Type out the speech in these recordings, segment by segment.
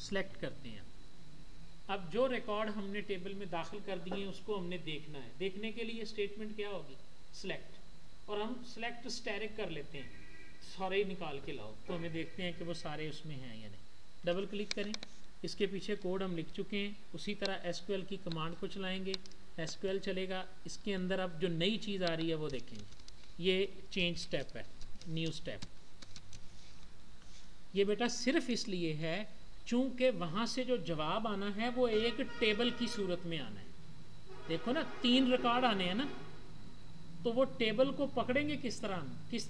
Select करते हैं। अब जो रिकॉर्ड हमने टेबल में दाखिल कर दिए हैं उसको हमने देखना है। देखने के लिए स्टेटमेंट क्या होगी, सेलेक्ट, और हम सेलेक्ट स्टैटिक कर लेते हैं, सारे निकाल के लाओ, तो हमें देखते हैं कि वो सारे उसमें हैं या नहीं। डबल क्लिक करें, इसके पीछे कोड हम लिख चुके हैं। उसी तरह SQL की कमांड को चलाएंगे, SQL चलेगा। इसके अंदर अब जो नई चीज़ आ रही है वो देखेंगे, ये चेंज स्टेप है, न्यू स्टेप। ये बेटा सिर्फ इसलिए है चूंकि वहाँ से जो जवाब आना है वो एक टेबल की सूरत में आना है। देखो ना, 3 रिकॉर्ड आने हैं ना, तो वो टेबल को पकड़ेंगे किस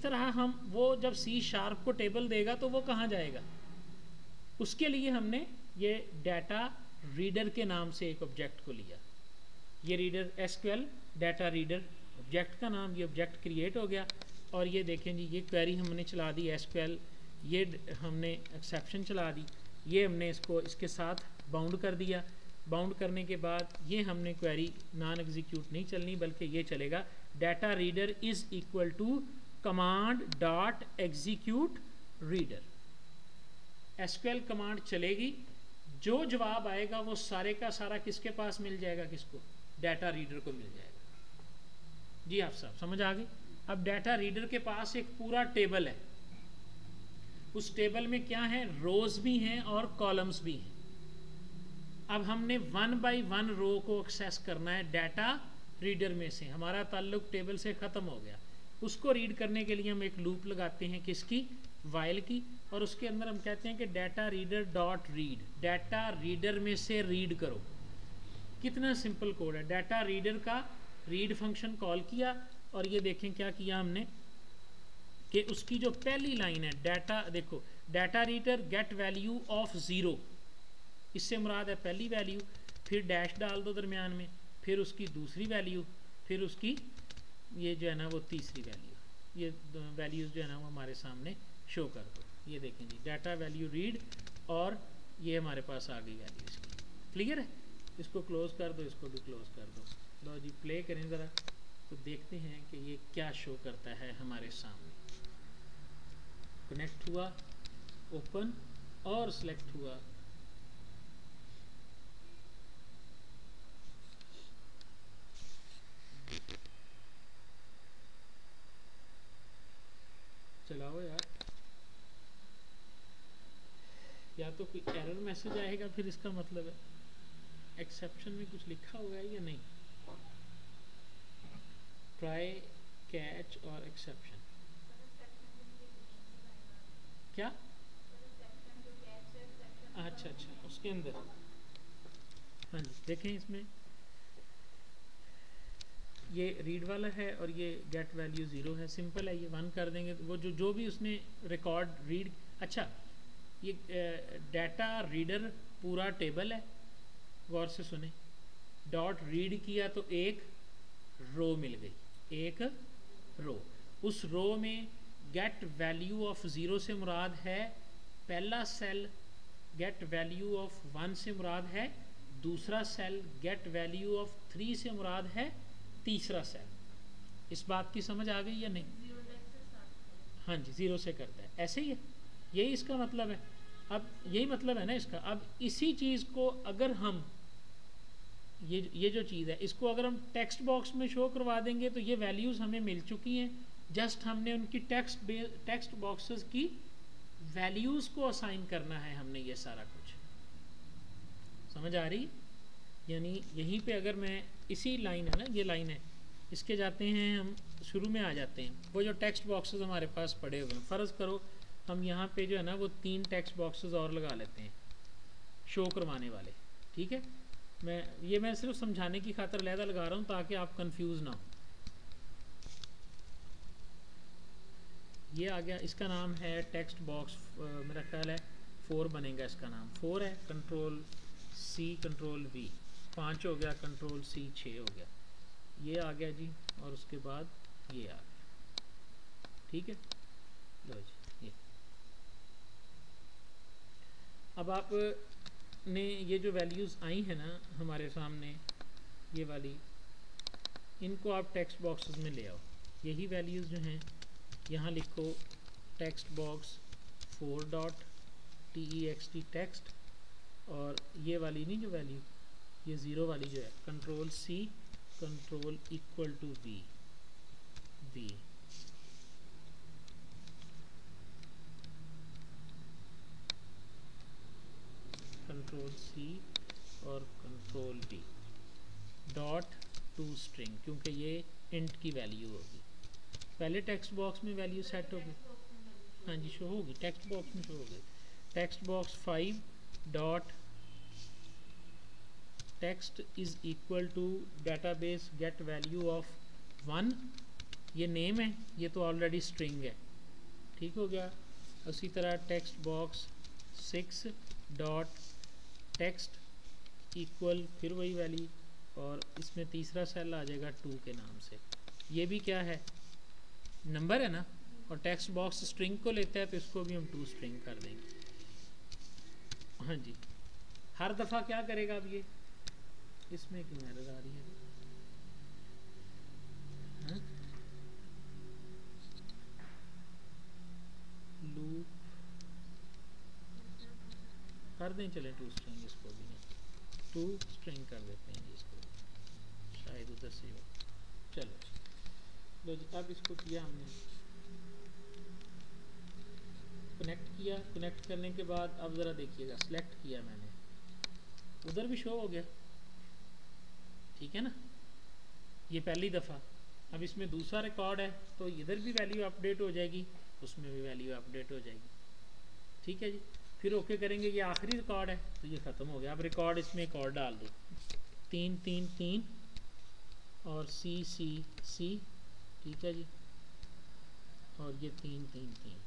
तरह हम, वो जब C# को टेबल देगा तो वो कहाँ जाएगा। उसके लिए हमने ये डाटा रीडर के नाम से एक ऑब्जेक्ट को लिया। ये reader SQL data reader object का नाम, ये ऑब्जेक्ट क्रिएट हो गया। और ये देखें जी, ये क्वेरी हमने चला दी SQL, ये हमने एक्सेप्शन चला दी, ये हमने इसको इसके साथ बाउंड कर दिया। बाउंड करने के बाद ये हमने क्वेरी नॉन एग्जीक्यूट नहीं चलनी, बल्कि ये चलेगा data reader is equal to command dot execute reader. SQL command चलेगी, जो जवाब आएगा वो सारे का सारा किसके पास मिल जाएगा, किसको, डाटा रीडर को मिल जाएगा। जी आप साहब समझ आ गई। अब डाटा रीडर के पास एक पूरा टेबल है, उस टेबल में क्या है, रोज भी हैं और कॉलम्स भी हैं। अब हमने 1 बाई 1 रो को एक्सेस करना है डाटा रीडर में से। हमारा ताल्लुक टेबल से ख़त्म हो गया। उसको रीड करने के लिए हम एक लूप लगाते हैं, किसकी, वाइल की, और उसके अंदर हम कहते हैं कि data reader dot read, data reader में से रीड करो। कितना सिंपल कोड है। डाटा रीडर का रीड फंक्शन कॉल किया, और ये देखें क्या किया हमने कि उसकी जो पहली लाइन है, डाटा, देखो, data reader gate value of 0, इससे मुराद है पहली वैल्यू, फिर डैश डाल दो दरमियान में, फिर उसकी दूसरी वैल्यू, फिर उसकी ये जो है ना वो तीसरी वैल्यू। ये वैल्यूज़ जो है ना वो हमारे सामने शो कर दो। ये देखें जी, डाटा वैल्यू रीड, और ये हमारे पास आ गई वैल्यू इसकी। क्लियर है। इसको क्लोज कर दो, इसको भी क्लोज कर दो। लो जी, प्ले करें ज़रा, तो देखते हैं कि ये क्या शो करता है हमारे सामने। कनेक्ट हुआ, ओपन, और सिलेक्ट हुआ। चलाओ यार, या तो कोई एरर मैसेज आएगा, फिर इसका मतलब है एक्सेप्शन में कुछ लिखा हुआ है या नहीं। ट्राई, कैच और एक्सेप्शन, क्या, अच्छा अच्छा, उसके अंदर, हाँ जी देखें, इसमें ये रीड वाला है और ये गेट वैल्यू 0 है। सिंपल है, ये 1 कर देंगे तो वो जो भी उसने रिकॉर्ड रीड, अच्छा ये डाटा रीडर पूरा टेबल है, गौर से सुने। डॉट रीड किया तो एक रो मिल गई, एक रो। उस रो में गेट वैल्यू ऑफ 0 से मुराद है पहला सेल, गेट वैल्यू ऑफ 1 से मुराद है दूसरा सेल, गेट वैल्यू ऑफ 3 से मुराद है तीसरा सेल। इस बात की समझ आ गई या नहीं। हाँ जी, 0 से करता है, ऐसे ही है, यही इसका मतलब है। अब यही मतलब है ना इसका। अब इसी चीज़ को अगर हम ये जो चीज़ है, इसको अगर हम टेक्स्ट बॉक्स में शो करवा देंगे तो ये वैल्यूज़ हमें मिल चुकी हैं, जस्ट हमने उनकी टेक्स्ट बॉक्सेस की वैल्यूज़ को असाइन करना है हमने। ये सारा कुछ समझ आ रही। यानी यहीं पे अगर मैं, इसी लाइन है ना, ये लाइन है, इसके जाते हैं हम, शुरू में आ जाते हैं, वो जो टेक्स्ट बॉक्सेस हमारे पास पड़े हुए हैं। फ़र्ज़ करो हम यहाँ पे जो है ना वो 3 टेक्स्ट बॉक्सेस और लगा लेते हैं शो करवाने वाले, ठीक है। मैं सिर्फ समझाने की खातिर अलहदा लगा रहा हूँ ताकि आप कंफ्यूज ना हो। ये आ गया, इसका नाम है टेक्स्ट बॉक्स, मेरा ख्याल है 4 बनेगा इसका नाम। 4 है, कंट्रोल C कंट्रोल V 5 हो गया, कंट्रोल C 6 हो गया। ये आ गया जी, और उसके बाद ये आ गया, ठीक है। लो जी, ये अब आप ने ये जो वैल्यूज़ आई हैं ना हमारे सामने, ये वाली, इनको आप टेक्स्ट बॉक्सेस में ले आओ। यही वैल्यूज़ जो हैं यहाँ लिखो, text box 4 dot text text, और ये वाली नहीं जो वैल्यू, ये ज़ीरो वाली जो है, control C control equal to V, V control C और control V dot to string, क्योंकि ये इंट की वैल्यू होगी। पहले टेक्स्ट बॉक्स में वैल्यू सेट होगी, हाँ जी शो होगी, टेक्स्ट बॉक्स में शो होगी। Text box 5 dot text is equal to database get value of 1, ये नेम है, ये तो ऑलरेडी स्ट्रिंग है, ठीक हो गया। उसी तरह text box 6 dot text equal फिर वही वैल्यू, और इसमें तीसरा सेल आ जाएगा 2 के नाम से। ये भी क्या है, नंबर है ना, और टेक्स्ट बॉक्स स्ट्रिंग को लेता है तो इसको भी हम 2 स्ट्रिंग कर देंगे। हाँ जी, हर दफ़ा क्या करेगा अब ये, इसमें क्यों एरर आ रही है, हाँ? लूप कर दें, चले 2 स्ट्रिंग, इसको भी नहीं 2 स्ट्रिंग कर देते हैं जी, इसको शायद उधर से हो। चलो लो जी, अब इसको किया हमने, कनेक्ट किया, कनेक्ट करने के बाद अब ज़रा देखिएगा, सेलेक्ट किया मैंने, उधर भी शो हो गया, ठीक है ना, ये पहली दफ़ा। अब इसमें दूसरा रिकॉर्ड है तो इधर भी वैल्यू अपडेट हो जाएगी, उसमें भी वैल्यू अपडेट हो जाएगी, ठीक है जी। फिर ओके करेंगे, ये आखिरी रिकॉर्ड है तो ये ख़त्म हो गया। अब रिकॉर्ड इसमें एक और डाल दो, 3 3 3 और सी सी सी, ठीक है जी, और ये 3 3 3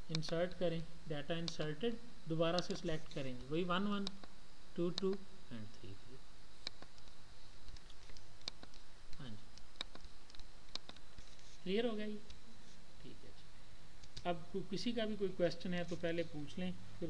इंसर्ट करें, डाटा इंसर्टेड, दोबारा से सिलेक्ट करेंगे, वही 1 1 2 2 एंड 3 3। हाँ जी, क्लियर हो गया ये, ठीक है जी। अब किसी का भी कोई क्वेश्चन है तो पहले पूछ लें, फिर